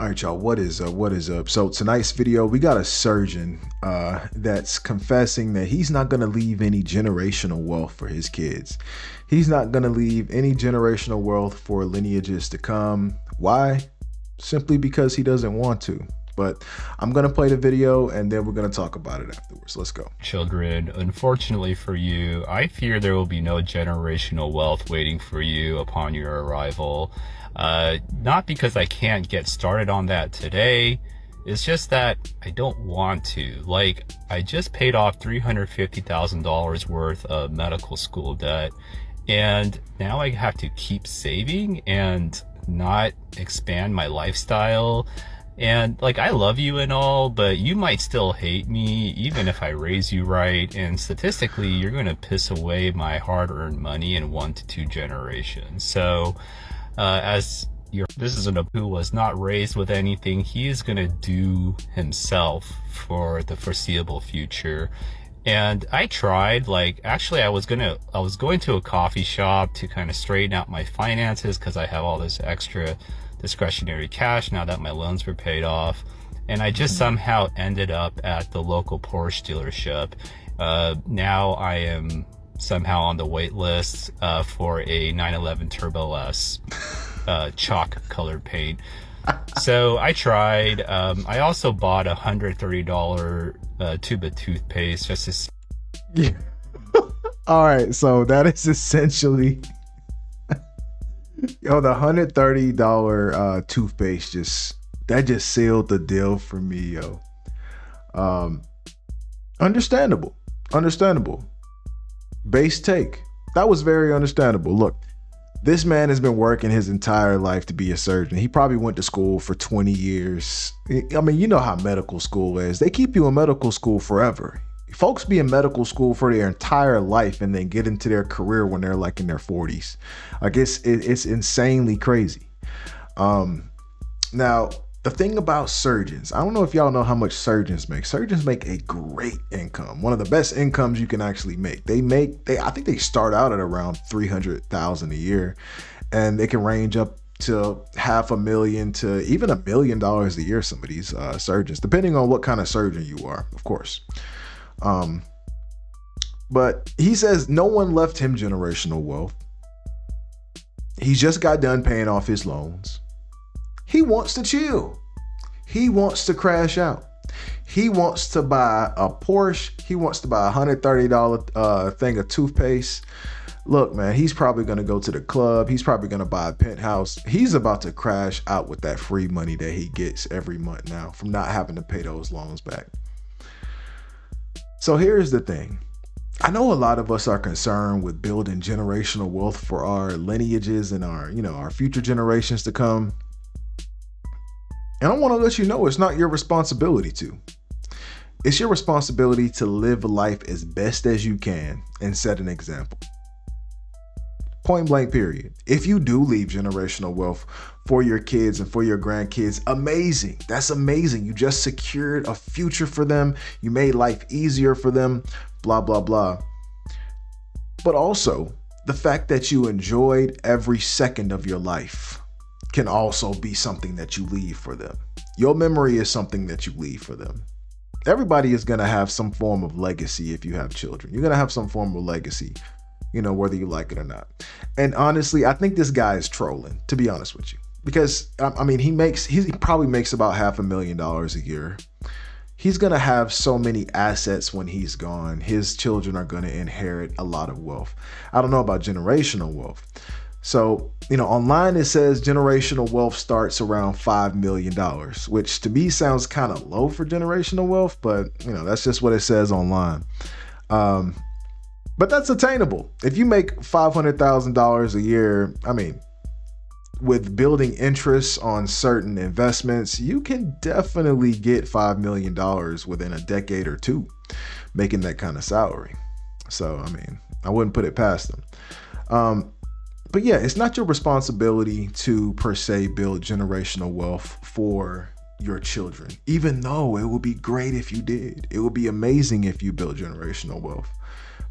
All right, y'all. What is up? What is up? So tonight's video, we got a surgeon that's confessing that he's not gonna leave any generational wealth for his kids. He's not gonna leave any generational wealth for lineages to come. Why? Simply because he doesn't want to. But I'm gonna play the video and then we're gonna talk about it afterwards. Let's go. Children, unfortunately for you, I fear there will be no generational wealth waiting for you upon your arrival. Not because I can't get started on that today, it's just that I don't want to. Like, I just paid off $350,000 worth of medical school debt, and now I have to keep saving and not expand my lifestyle. And like, I love you and all, but you might still hate me even if I raise you right, and statistically you're going to piss away my hard-earned money in 1 to 2 generations. So this is an who was not raised with anything. He is going to do himself for the foreseeable future. And I tried, like, actually I was going to a coffee shop to kind of straighten out my finances because I have all this extra discretionary cash now that my loans were paid off, and I just somehow ended up at the local Porsche dealership. Now I am somehow on the wait list for a 911 Turbo S chalk colored paint. So I tried. I also bought a $130 tube of toothpaste just to Yeah. All right, so that is essentially yo, the $130 toothpaste just sealed the deal for me, yo. Understandable. Base take. That was very understandable. Look, this man has been working his entire life to be a surgeon. He probably went to school for 20 years. I mean, you know how medical school is. They keep you in medical school forever. Folks be in medical school for their entire life and then get into their career when they're like in their 40s. I guess it's insanely crazy. Now, the thing about surgeons, I don't know if y'all know how much surgeons make. Surgeons make a great income. One of the best incomes you can actually make. I think they start out at around $300,000 a year, and they can range up to $500,000 to even $1 million a year. Some of these surgeons, depending on what kind of surgeon you are, of course. But he says no one left him generational wealth. He just got done paying off his loans. He wants to chill. He wants to crash out. He wants to buy a Porsche. He wants to buy a $130 thing of toothpaste. Look, man, he's probably going to go to the club. He's probably going to buy a penthouse. He's about to crash out with that free money that he gets every month now from not having to pay those loans back. So here's the thing. I know a lot of us are concerned with building generational wealth for our lineages and our future generations to come. And I want to let you know it's not your responsibility to. It's your responsibility to live life as best as you can and set an example. Point blank, period. If you do leave generational wealth for your kids and for your grandkids, amazing. That's amazing. You just secured a future for them. You made life easier for them, blah, blah, blah. But also, the fact that you enjoyed every second of your life can also be something that you leave for them. Your memory is something that you leave for them. Everybody is going to have some form of legacy if you have children. You're going to have some form of legacy, whether you like it or not. And honestly, I think this guy is trolling, to be honest with you. Because, I mean, he probably makes about $500,000 a year. He's going to have so many assets when he's gone. His children are going to inherit a lot of wealth. I don't know about generational wealth. So, online it says generational wealth starts around $5 million, which to me sounds kind of low for generational wealth, but, that's just what it says online. But that's attainable. If you make $500,000 a year, I mean, with building interest on certain investments, you can definitely get $5 million within a decade or two, making that kind of salary. So, I mean, I wouldn't put it past them. But yeah, it's not your responsibility to per se build generational wealth for your children, even though it would be great if you did. It would be amazing if you built generational wealth,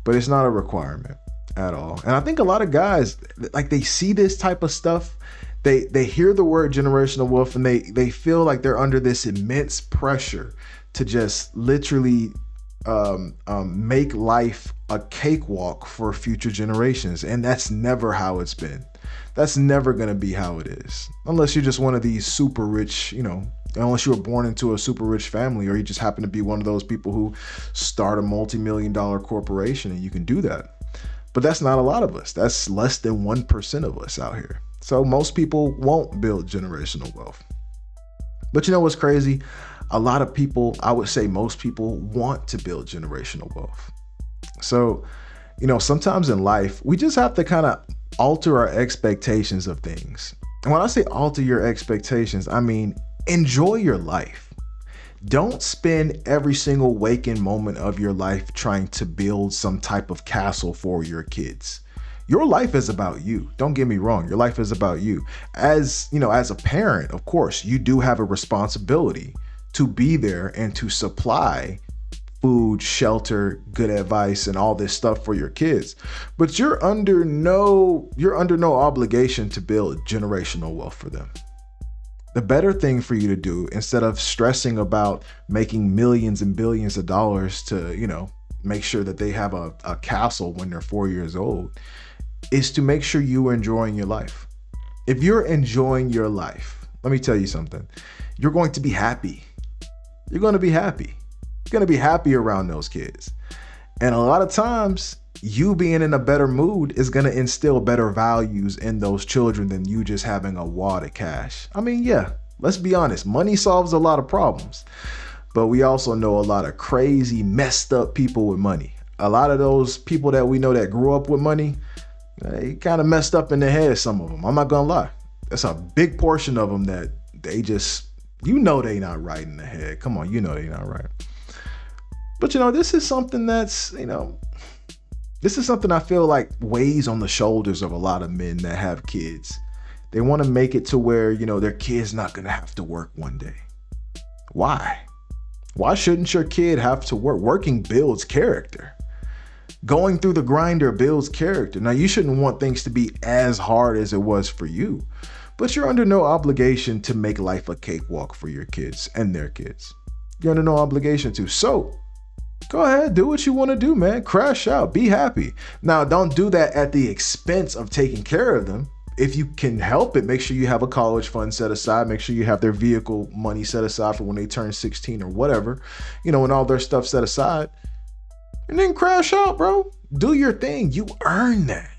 but it's not a requirement at all. And I think a lot of guys, like, they see this type of stuff, They hear the word generational wealth and they feel like they're under this immense pressure to just literally make life a cakewalk for future generations, and that's never how it's been. That's never going to be how it is, unless you're just one of these super rich, unless you were born into a super rich family, or you just happen to be one of those people who start a multi-million-dollar corporation, and you can do that. But that's not a lot of us. That's less than 1% of us out here. So most people won't build generational wealth. But you know what's crazy? A lot of people, I would say most people, want to build generational wealth. So, sometimes in life, we just have to kind of alter our expectations of things. And when I say alter your expectations, I mean enjoy your life. Don't spend every single waking moment of your life trying to build some type of castle for your kids. Your life is about you. Don't get me wrong. Your life is about you. As a parent, of course, you do have a responsibility to be there and to supply food, shelter, good advice, and all this stuff for your kids. But you're under no obligation to build generational wealth for them. The better thing for you to do, instead of stressing about making millions and billions of dollars to, make sure that they have a castle when they're 4 years old, is to make sure you are enjoying your life. If you're enjoying your life, let me tell you something. You're going to be happy. You're going to be happy. You're going to be happy around those kids. And a lot of times, you being in a better mood is going to instill better values in those children than you just having a wad of cash. I mean, yeah, let's be honest. Money solves a lot of problems. But we also know a lot of crazy, messed up people with money. A lot of those people that we know that grew up with money, they kind of messed up in the head, some of them. I'm not going to lie. That's a big portion of them that they just, they not right in the head. Come on, they not right. But, this is something that's, this is something I feel like weighs on the shoulders of a lot of men that have kids. They want to make it to where, their kid's not going to have to work one day. Why? Why shouldn't your kid have to work? Working builds character. Going through the grinder builds character. Now, you shouldn't want things to be as hard as it was for you, but you're under no obligation to make life a cakewalk for your kids and their kids. You're under no obligation to. So, go ahead, do what you want to do, man. Crash out, be happy. Now, don't do that at the expense of taking care of them. If you can help it, make sure you have a college fund set aside. Make sure you have their vehicle money set aside for when they turn 16 or whatever, and all their stuff set aside. And then crash out, bro. Do your thing. You earn that.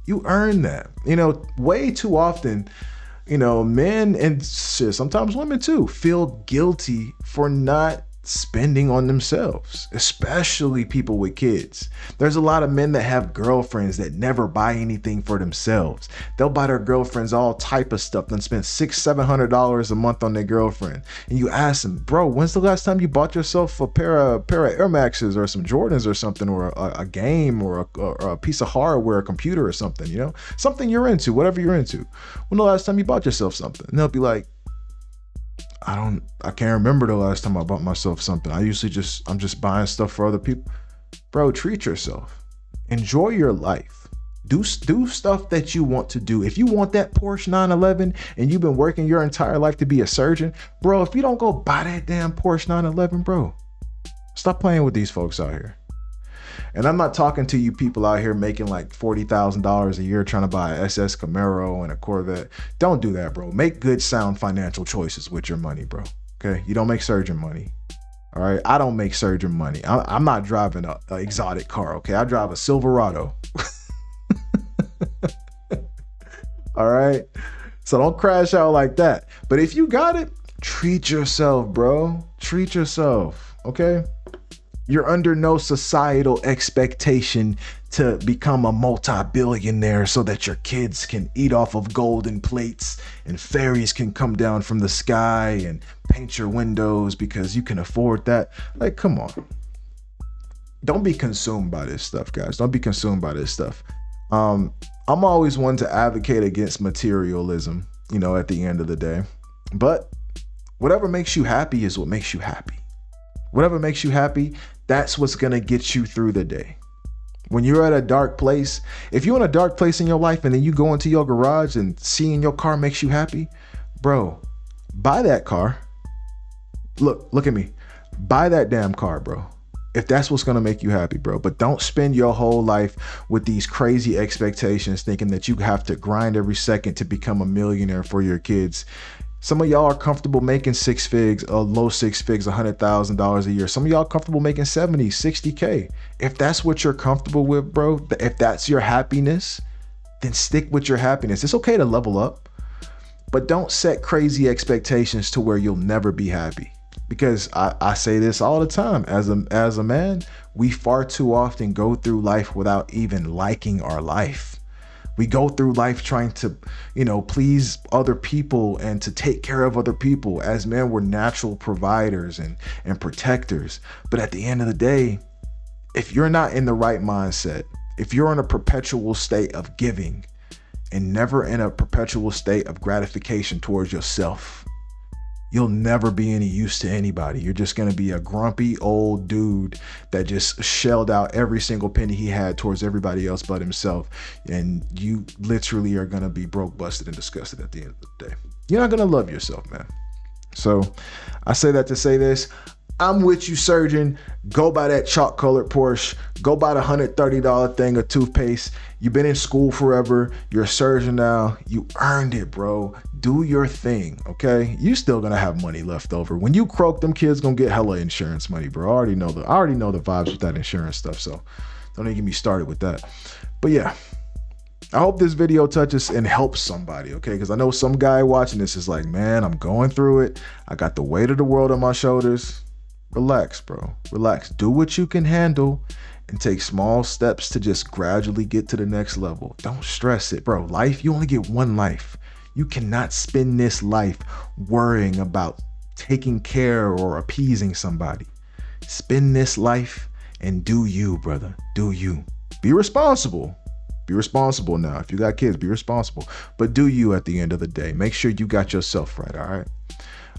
You earn that. Way too often, men and sometimes women too feel guilty for not spending on themselves, especially people with kids. There's a lot of men that have girlfriends that never buy anything for themselves. They'll buy their girlfriends all type of stuff and spend $600-$700 a month on their girlfriend. And you ask them, bro, when's the last time you bought yourself a pair of Air Maxes or some Jordans or something, or a game or a piece of hardware, a computer or something, something you're into, whatever you're into. When the last time you bought yourself something? And they'll be like, I can't remember the last time I bought myself something. I'm just buying stuff for other people. Bro, treat yourself. Enjoy your life. Do stuff that you want to do. If you want that Porsche 911 and you've been working your entire life to be a surgeon, bro, if you don't go buy that damn Porsche 911, bro, stop playing with these folks out here. And I'm not talking to you people out here making like $40,000 a year trying to buy an SS Camaro and a Corvette. Don't do that, bro. Make good, sound financial choices with your money, bro. Okay? You don't make surgeon money. All right? I don't make surgeon money. I'm not driving an exotic car, okay? I drive a Silverado. All right? So don't crash out like that. But if you got it, treat yourself, bro. Treat yourself, okay? You're under no societal expectation to become a multi-billionaire so that your kids can eat off of golden plates and fairies can come down from the sky and paint your windows because you can afford that. Like, come on. Don't be consumed by this stuff, guys. Don't be consumed by this stuff. I'm always one to advocate against materialism, at the end of the day. But whatever makes you happy is what makes you happy. Whatever makes you happy, that's what's going to get you through the day. When you're at a dark place, if you're in a dark place in your life and then you go into your garage and seeing your car makes you happy, bro, buy that car. Look at me. Buy that damn car, bro. If that's what's gonna make you happy, bro. But don't spend your whole life with these crazy expectations thinking that you have to grind every second to become a millionaire for your kids. Some of y'all are comfortable making six figs, low six figs, $100,000 a year. Some of y'all are comfortable making 70, 60K. If that's what you're comfortable with, bro, if that's your happiness, then stick with your happiness. It's okay to level up, but don't set crazy expectations to where you'll never be happy. Because I say this all the time, as a man, we far too often go through life without even liking our life. We go through life trying to, please other people and to take care of other people. As men, we're natural providers and protectors. But at the end of the day, if you're not in the right mindset, if you're in a perpetual state of giving and never in a perpetual state of gratification towards yourself, you'll never be any use to anybody. You're just going to be a grumpy old dude that just shelled out every single penny he had towards everybody else but himself. And you literally are going to be broke, busted, and disgusted at the end of the day. You're not going to love yourself, man. So I say that to say this. I'm with you, surgeon. Go buy that chalk colored Porsche. Go buy the $130 thing of toothpaste. You've been in school forever. You're a surgeon now. You earned it, bro. Do your thing, okay? You still gonna have money left over. When you croak, them kids gonna get hella insurance money, bro. I already know the vibes with that insurance stuff, so don't even get me started with that. But yeah, I hope this video touches and helps somebody, okay? Because I know some guy watching this is like, man, I'm going through it. I got the weight of the world on my shoulders. Relax, bro. Relax. Do what you can handle and take small steps to just gradually get to the next level. Don't stress it, bro. Life, you only get one life. You cannot spend this life worrying about taking care or appeasing somebody. Spend this life and do you, brother. Do you. Be responsible. Be responsible now. If you got kids, be responsible. But do you at the end of the day. Make sure you got yourself right, all right?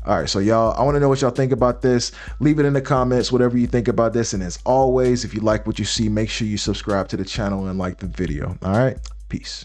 All right, so y'all, I want to know what y'all think about this. Leave it in the comments, whatever you think about this. And as always, if you like what you see, make sure you subscribe to the channel and like the video. All right, peace.